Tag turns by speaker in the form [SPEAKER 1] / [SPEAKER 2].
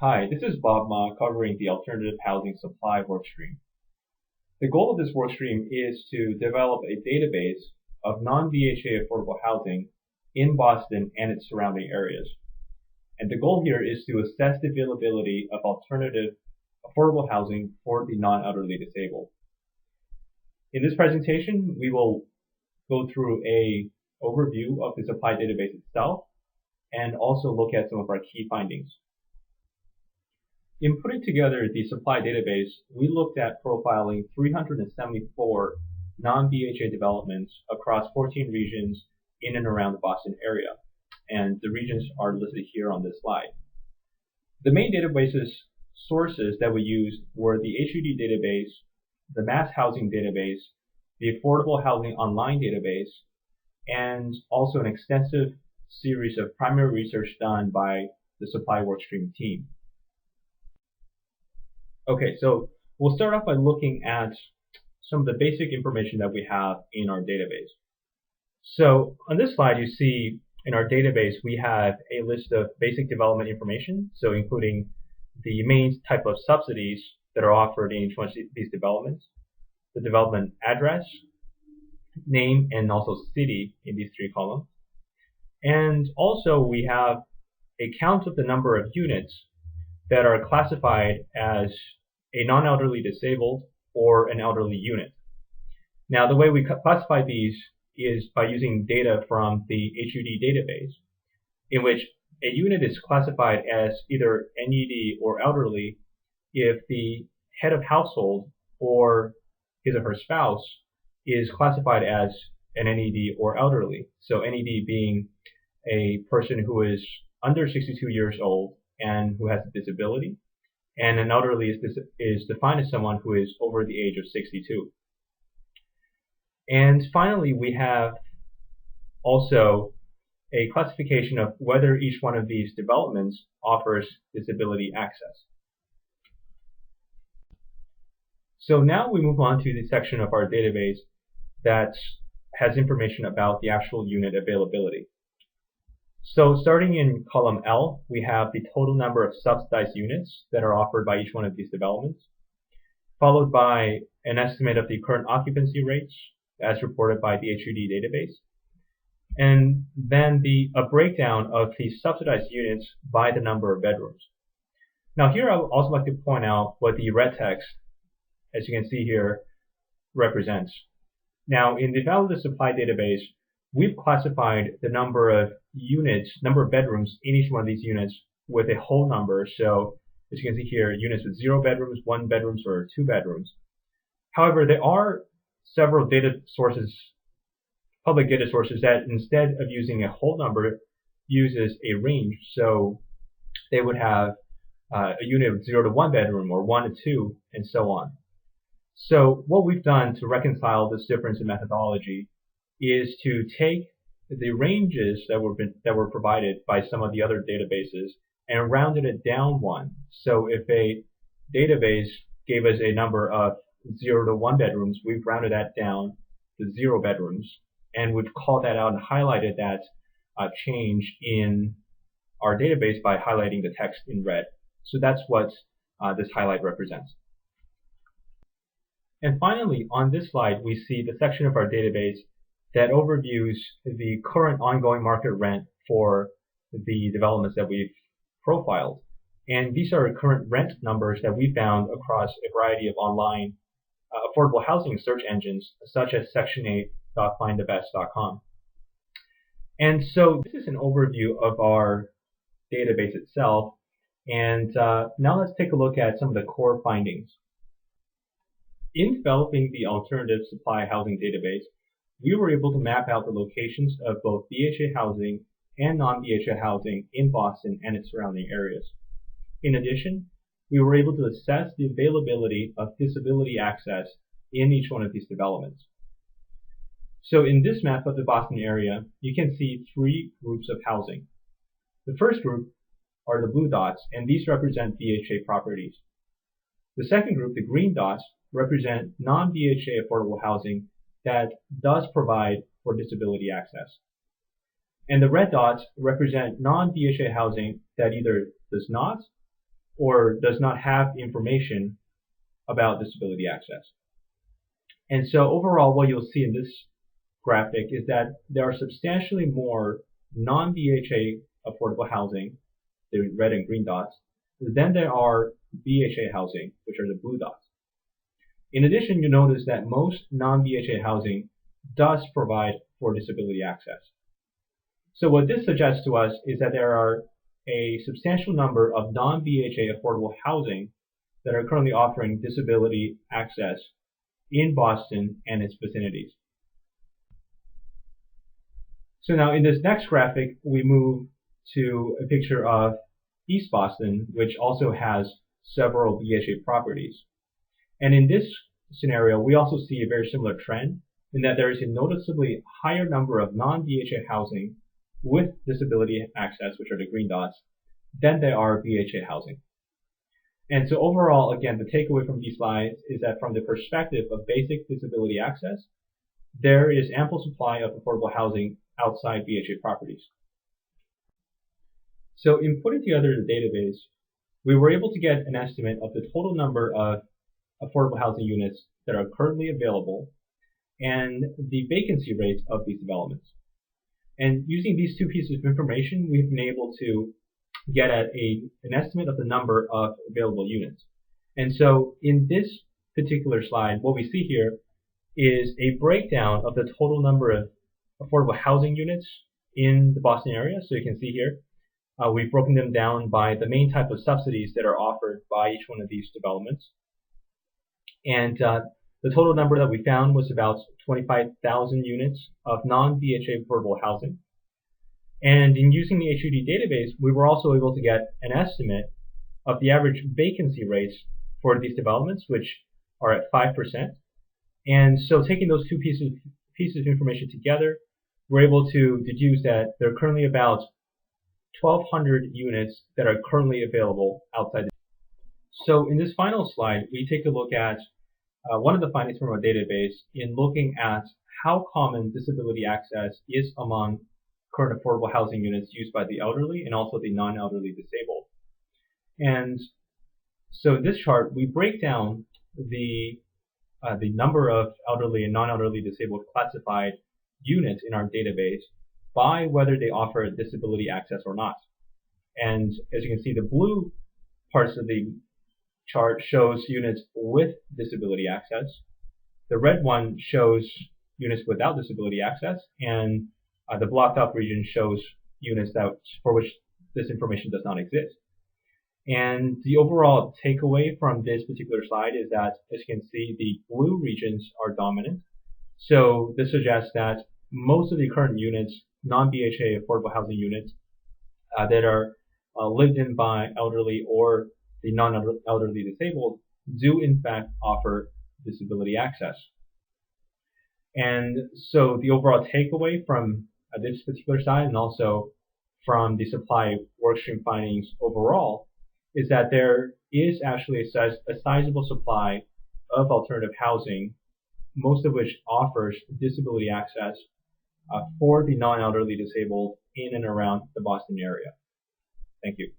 [SPEAKER 1] Hi, this is Bob Ma covering the alternative housing supply workstream. The goal of this workstream is to develop a database of non-DHA affordable housing in Boston and its surrounding areas. And the goal here is to assess the availability of alternative affordable housing for the non-elderly disabled. In this presentation, we will go through an overview of the supply database itself and also look at some of our key findings. In putting together the supply database, we looked at profiling 374 non-DHA developments across 14 regions in and around the Boston area, and the regions are listed here on this slide. The main databases sources that we used were the HUD database, the Mass Housing database, the Affordable Housing Online database, and also an extensive series of primary research done by the supply workstream team. Okay, so we'll start off by looking at some of the basic information that we have in our database. So on this slide, you see in our database, we have a list of basic development information, so including the main type of subsidies that are offered in each one of these developments, the development address, name, and also city in these three columns. And also we have a count of the number of units that are classified as a non-elderly disabled or an elderly unit. Now, the way we classify these is by using data from the HUD database, in which a unit is classified as either NED or elderly if the head of household or his or her spouse is classified as an NED or elderly. So NED being a person who is under 62 years old and who has a disability, and an elderly is defined as someone who is over the age of 62. And finally, we have also a classification of whether each one of these developments offers disability access. So now we move on to the section of our database that has information about the actual unit availability. So starting in column L, we have the total number of subsidized units that are offered by each one of these developments, followed by an estimate of the current occupancy rates as reported by the HUD database, and then a breakdown of the subsidized units by the number of bedrooms. Now here I would also like to point out what the red text, as you can see here, represents. Now in the Valadus supply database, we've classified the number of units, number of bedrooms in each one of these units with a whole number. So as you can see here, units with 0 bedrooms, 1 bedrooms, or 2 bedrooms. However, there are several data sources, public data sources, that instead of using a whole number, uses a range. So they would have a unit of 0 to 1 bedroom, or 1 to 2, and so on. So what we've done to reconcile this difference in methodology is to take the ranges that were provided by some of the other databases and rounded it down one. So if a database gave us a number of 0 to 1 bedrooms, we've rounded that down to 0 bedrooms, and we've called that out and highlighted that change in our database by highlighting the text in red. So that's what this highlight represents. And finally, on this slide, we see the section of our database that overviews the current ongoing market rent for the developments that we've profiled. And these are current rent numbers that we found across a variety of online affordable housing search engines, such as section8.findthebest.com. And so this is an overview of our database itself. And now let's take a look at some of the core findings. In developing the alternative supply housing database, we were able to map out the locations of both DHA housing and non-DHA housing in Boston and its surrounding areas. In addition, we were able to assess the availability of disability access in each one of these developments. So in this map of the Boston area, you can see 3 groups of housing. The first group are the blue dots, and these represent DHA properties. The second group, the green dots, represent non-DHA affordable housing that does provide for disability access. And the red dots represent non-DHA housing that either does not or does not have information about disability access. And so overall, what you'll see in this graphic is that there are substantially more non-BHA affordable housing, the red and green dots, than there are BHA housing, which are the blue dots. In addition, you notice that most non-BHA housing does provide for disability access. So what this suggests to us is that there are a substantial number of non-BHA affordable housing that are currently offering disability access in Boston and its vicinities. So now in this next graphic, we move to a picture of East Boston, which also has several BHA properties. And in this scenario, we also see a very similar trend in that there is a noticeably higher number of non-BHA housing with disability access, which are the green dots, than there are BHA housing. And so overall, again, the takeaway from these slides is that from the perspective of basic disability access, there is ample supply of affordable housing outside BHA properties. So in putting together the database, we were able to get an estimate of the total number of affordable housing units that are currently available and the vacancy rates of these developments. And using these two pieces of information, we've been able to get at an estimate of the number of available units. And so in this particular slide, what we see here is a breakdown of the total number of affordable housing units in the Boston area. So you can see here, we've broken them down by the main type of subsidies that are offered by each one of these developments. And the total number that we found was about 25,000 units of non-BHA affordable housing. And in using the HUD database, we were also able to get an estimate of the average vacancy rates for these developments, which are at 5%. And so taking those two pieces of information together, we're able to deduce that there are currently about 1,200 units that are currently available outside. So in this final slide, we take a look at one of the findings from our database in looking at how common disability access is among current affordable housing units used by the elderly and also the non-elderly disabled. And so in this chart, we break down the number of elderly and non-elderly disabled classified units in our database by whether they offer disability access or not. And as you can see, the blue parts of the chart shows units with disability access. The red one shows units without disability access, and the blocked up region shows units for which this information does not exist. And the overall takeaway from this particular slide is that, as you can see, the blue regions are dominant. So this suggests that most of the current units, non-BHA affordable housing units that are lived in by elderly or the non-elderly disabled, do in fact offer disability access. And so the overall takeaway from this particular slide, and also from the supply workstream findings overall, is that there is actually a sizable supply of alternative housing, most of which offers disability access for the non-elderly disabled in and around the Boston area. Thank you.